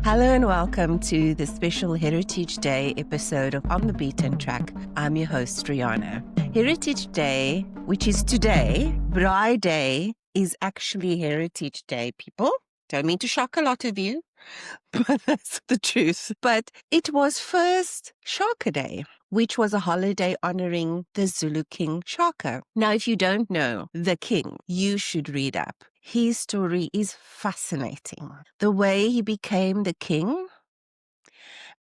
Hello and welcome to the special Heritage Day episode of On the Beaten Track. I'm your host, Rihanna. Heritage Day, which is today, Braai Day, is actually Heritage Day, people. Don't mean to shock a lot of you, but that's the truth. But it was first Shaka Day, which was a holiday honoring the Zulu king Shaka. Now, if you don't know the king, you should read up. His story is fascinating. The way he became the king.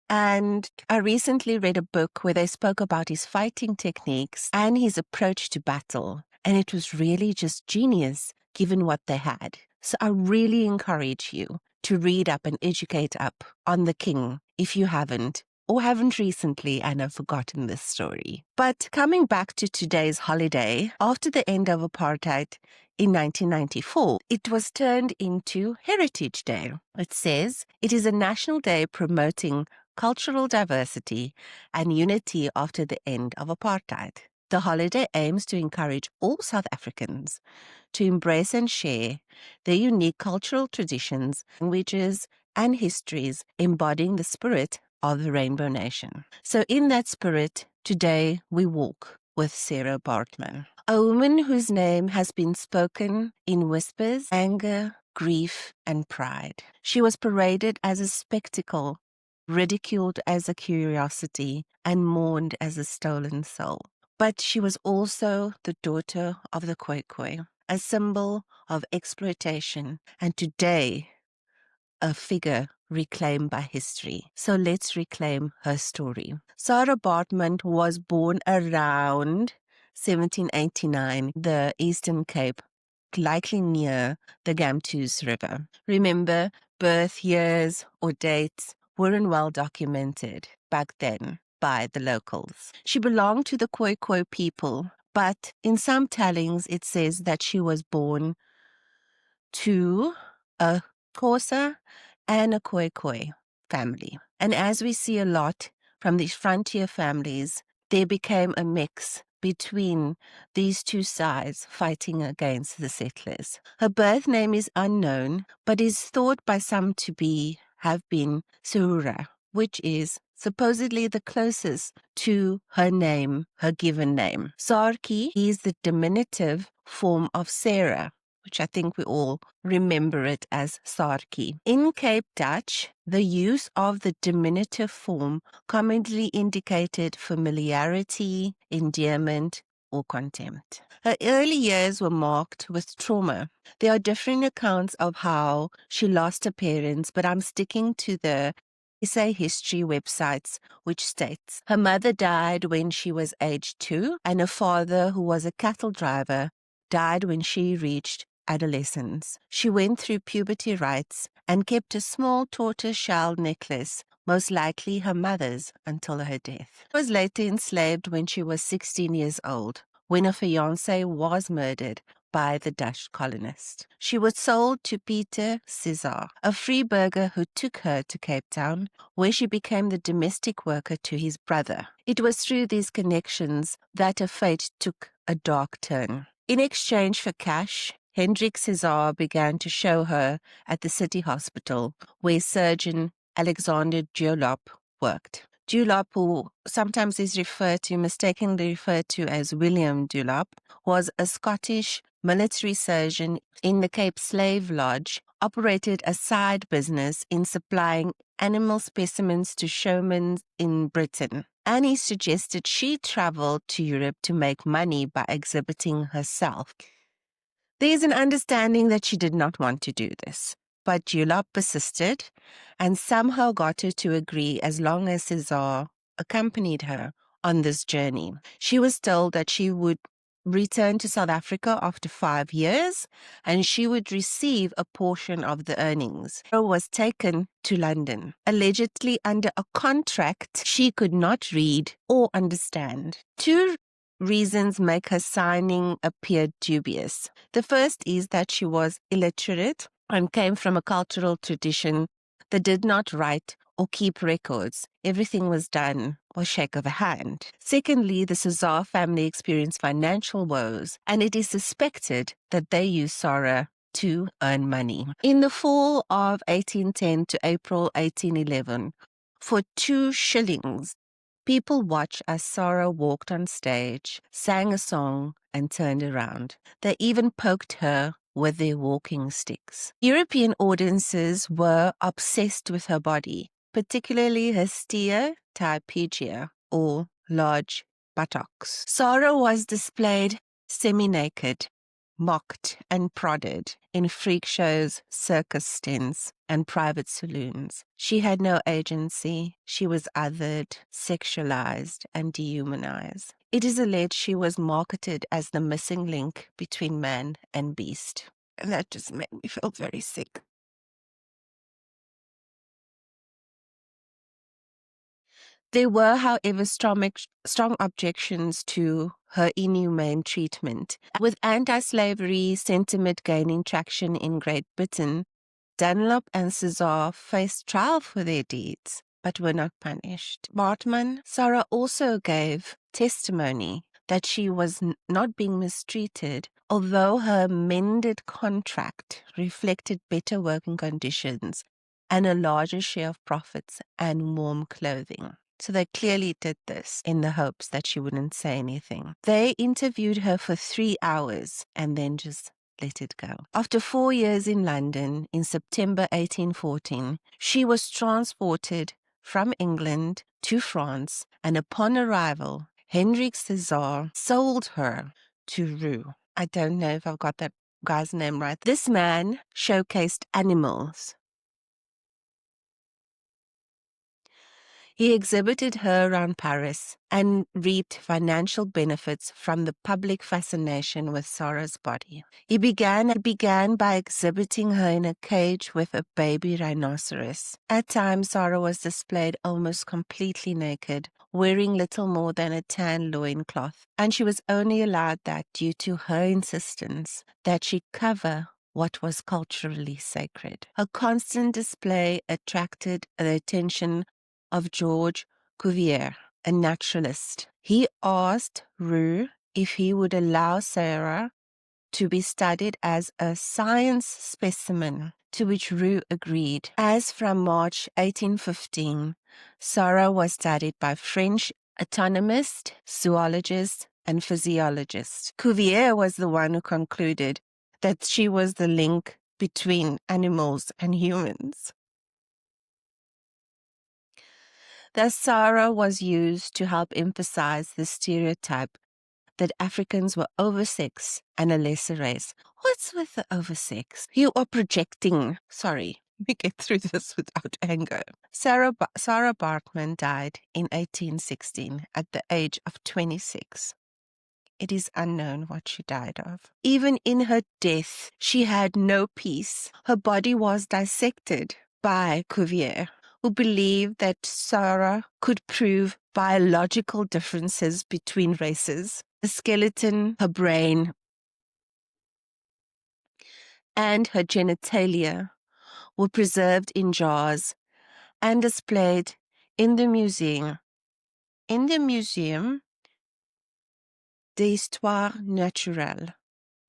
And I recently read a book where they spoke about his fighting techniques and his approach to battle. And it was really just genius given what they had. So I really encourage you to read up and educate up on the king if you haven't, or haven't recently and have forgotten this story. But coming back to today's holiday, after the end of apartheid in 1994, it was turned into Heritage Day. It says it is a national day promoting cultural diversity and unity after the end of apartheid. The holiday aims to encourage all South Africans to embrace and share their unique cultural traditions, languages, and histories embodying the spirit of the Rainbow Nation. So in that spirit, today we walk with Sara Baartman, a woman whose name has been spoken in whispers, anger, grief, and pride. She was paraded as a spectacle, ridiculed as a curiosity, and mourned as a stolen soul. But she was also the daughter of the Khoikhoi, a symbol of exploitation, and today a figure reclaimed by history. So let's reclaim her story. Sara Baartman was born around 1789, the Eastern Cape, likely near the Gamtoos River. Remember, birth years or dates weren't well documented back then by the locals. She belonged to the Khoikhoi people, but in some tellings it says that she was born to a Xhosa and a Khoikhoi family. And as we see a lot from these frontier families, there became a mix between these two sides fighting against the settlers. Her birth name is unknown, but is thought by some to have been Sura, which is supposedly the closest to her name, her given name. Saartjie is the diminutive form of Sarah, which I think we all remember it as Saartjie. In Cape Dutch, the use of the diminutive form commonly indicated familiarity, endearment, or contempt. Her early years were marked with trauma. There are different accounts of how she lost her parents, but I'm sticking to the SA history websites, which states her mother died when she was aged 2, and her father, who was a cattle driver, died when she reached adolescence. She went through puberty rites and kept a small tortoise-shell necklace, most likely her mother's, until her death. She was later enslaved when she was 16 years old, when her fiancé was murdered by the Dutch colonist. She was sold to Pieter Cesar, a free burgher who took her to Cape Town, where she became the domestic worker to his brother. It was through these connections that her fate took a dark turn. In exchange for cash, Hendrik Cesar began to show her at the city hospital, where surgeon Alexander Dulop worked. Dulop, who sometimes is mistakenly referred to as William Dulop, was a Scottish military surgeon in the Cape Slave Lodge, operated a side business in supplying animal specimens to showmen in Britain. And he suggested she travel to Europe to make money by exhibiting herself. There is an understanding that she did not want to do this, but Dulop persisted and somehow got her to agree as long as Cesar accompanied her on this journey. She was told that she would return to South Africa after 5 years and she would receive a portion of the earnings. She was taken to London. Allegedly under a contract she could not read or understand. 2 reasons make her signing appear dubious. The first is that she was illiterate and came from a cultural tradition that did not write or keep records. Everything was done by shake of a hand. Secondly, the Cesar family experienced financial woes, and it is suspected that they used Sara to earn money. In the fall of 1810 to April 1811, for 2 shillings, people watched as Sara walked on stage, sang a song, and turned around. They even poked her with their walking sticks. European audiences were obsessed with her body, particularly her steatopygia, or large buttocks. Sara was displayed semi-naked, mocked and prodded in freak shows, circus stints, and private saloons. She had no agency. She was othered, sexualized, and dehumanized. It is alleged she was marketed as the missing link between man and beast. And that just made me feel very sick. There were, however, strong objections to her inhumane treatment. With anti-slavery sentiment gaining traction in Great Britain, Dunlop and Cesar faced trial for their deeds, but were not punished. Baartman, Sara also gave testimony that she was not being mistreated, although her amended contract reflected better working conditions and a larger share of profits and warm clothing. So they clearly did this in the hopes that she wouldn't say anything. They interviewed her for 3 hours and then just let it go. After 4 years in London, in September 1814, she was transported from England to France, and upon arrival, Hendrik Cesar sold her to Roux. I don't know if I've got that guy's name right. This man showcased animals. He exhibited her around Paris and reaped financial benefits from the public fascination with Sara's body. He began by exhibiting her in a cage with a baby rhinoceros. At times, Sara was displayed almost completely naked, wearing little more than a tan loincloth, and she was only allowed that due to her insistence that she cover what was culturally sacred. Her constant display attracted the attention of George Cuvier, a naturalist. He asked Roux if he would allow Sara to be studied as a science specimen, to which Roux agreed. As from March 1815, Sara was studied by French anatomists, zoologists, and physiologists. Cuvier was the one who concluded that she was the link between animals and humans. Thus, Sara was used to help emphasize the stereotype that Africans were oversexed and a lesser race. What's with the oversex? You are projecting. Sorry, let me get through this without anger. Sara Baartman died in 1816 at the age of 26. It is unknown what she died of. Even in her death, she had no peace. Her body was dissected by Cuvier, who believed that Sara could prove biological differences between races. The skeleton, her brain, and her genitalia were preserved in jars and displayed in the Museum d'Histoire Naturelle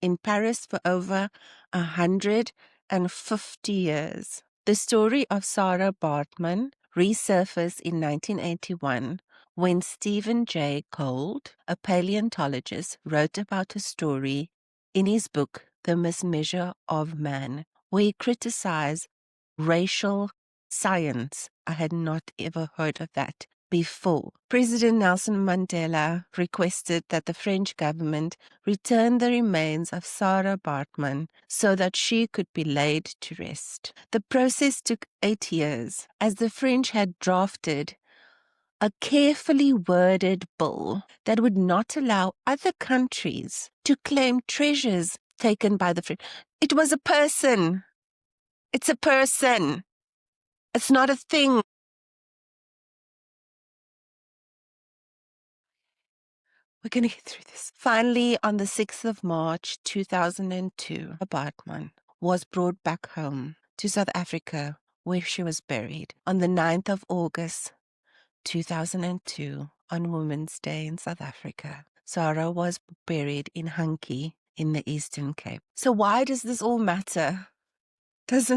in Paris for over 150 years. The story of Sara Baartman resurfaced in 1981 when Stephen J. Gould, a paleontologist, wrote about her story in his book, The Mismeasure of Man, where he criticized racial science. I had not ever heard of that before. President Nelson Mandela requested that the French government return the remains of Sara Baartman so that she could be laid to rest. The process took 8 years, as the French had drafted a carefully worded bill that would not allow other countries to claim treasures taken by the French. It was a person. It's a person. It's not a thing. We're going to get through this. Finally, on the 6th of March, 2002, Baartman was brought back home to South Africa, where she was buried. On the 9th of August, 2002, on Women's Day in South Africa, Sara was buried in Hankie in the Eastern Cape. So why does this all matter? It's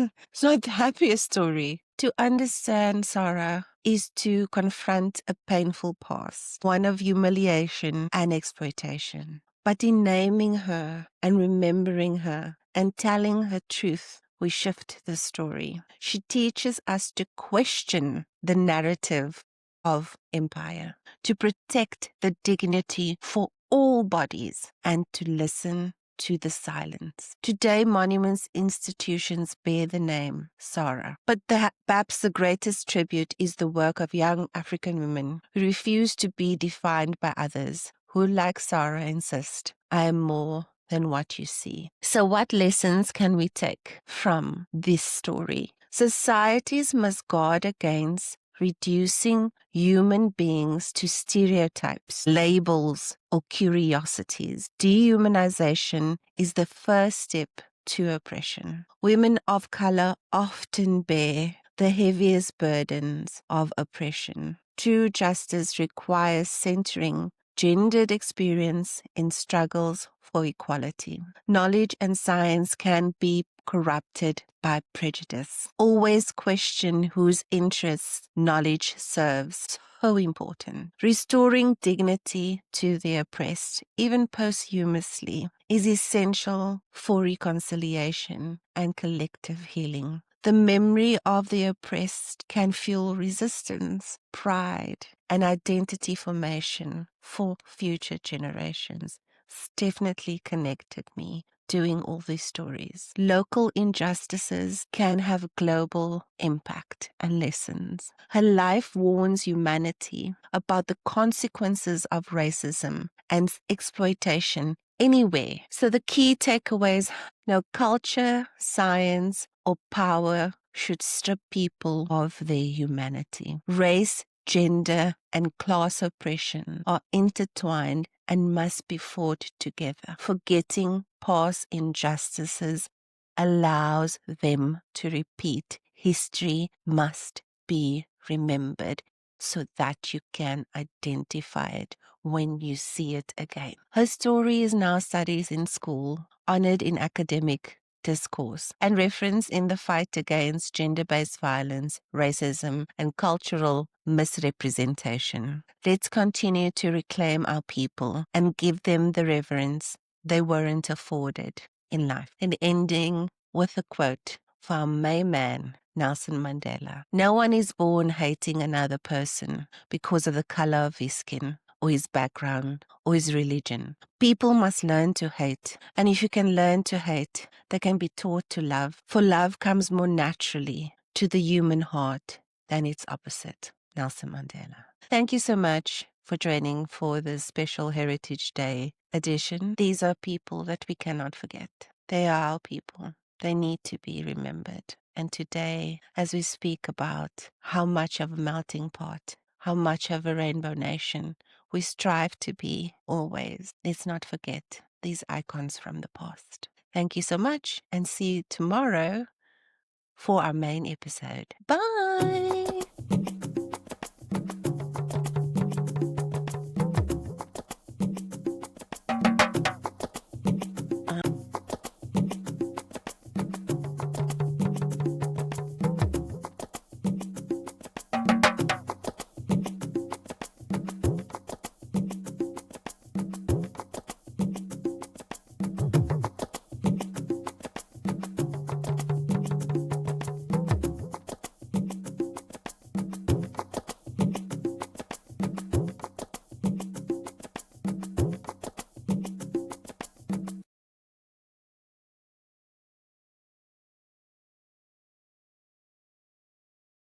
not the happiest story. To understand Sara is to confront a painful past, one of humiliation and exploitation. But in naming her and remembering her and telling her truth, we shift the story. She teaches us to question the narrative of empire, to protect the dignity for all bodies, and to listen to the silence. Today, monuments, institutions bear the name Sara. But perhaps the greatest tribute is the work of young African women who refuse to be defined by others, who, like Sara, insist, I am more than what you see. So what lessons can we take from this story? Societies must guard against reducing human beings to stereotypes, labels, or curiosities. Dehumanization is the first step to oppression. Women of color often bear the heaviest burdens of oppression. True justice requires centering gendered experience in struggles for equality. Knowledge and science can be corrupted by prejudice. Always question whose interests knowledge serves. So important. Restoring dignity to the oppressed, even posthumously, is essential for reconciliation and collective healing. The memory of the oppressed can fuel resistance, pride, and identity formation for future generations. It's definitely connected me doing all these stories. Local injustices can have global impact and lessons. Her life warns humanity about the consequences of racism and exploitation anywhere. So the key takeaways, no culture, science, or power should strip people of their humanity. Race, gender, and class oppression are intertwined and must be fought together. Forgetting past injustices allows them to repeat. History must be remembered so that you can identify it when you see it again. Her story is now studied in school, honored in academic discourse, and referenced in the fight against gender-based violence, racism, and cultural misrepresentation. Let's continue to reclaim our people and give them the reverence they weren't afforded in life. And ending with a quote from my man, Nelson Mandela. No one is born hating another person because of the color of his skin, or his background, or his religion. People must learn to hate. And if you can learn to hate, they can be taught to love. For love comes more naturally to the human heart than its opposite. Nelson Mandela. Thank you so much for joining for this special Heritage Day edition. These are people that we cannot forget. They are our people. They need to be remembered. And today, as we speak about how much of a melting pot, how much of a rainbow nation we strive to be always, let's not forget these icons from the past. Thank you so much, and see you tomorrow for our main episode. Bye!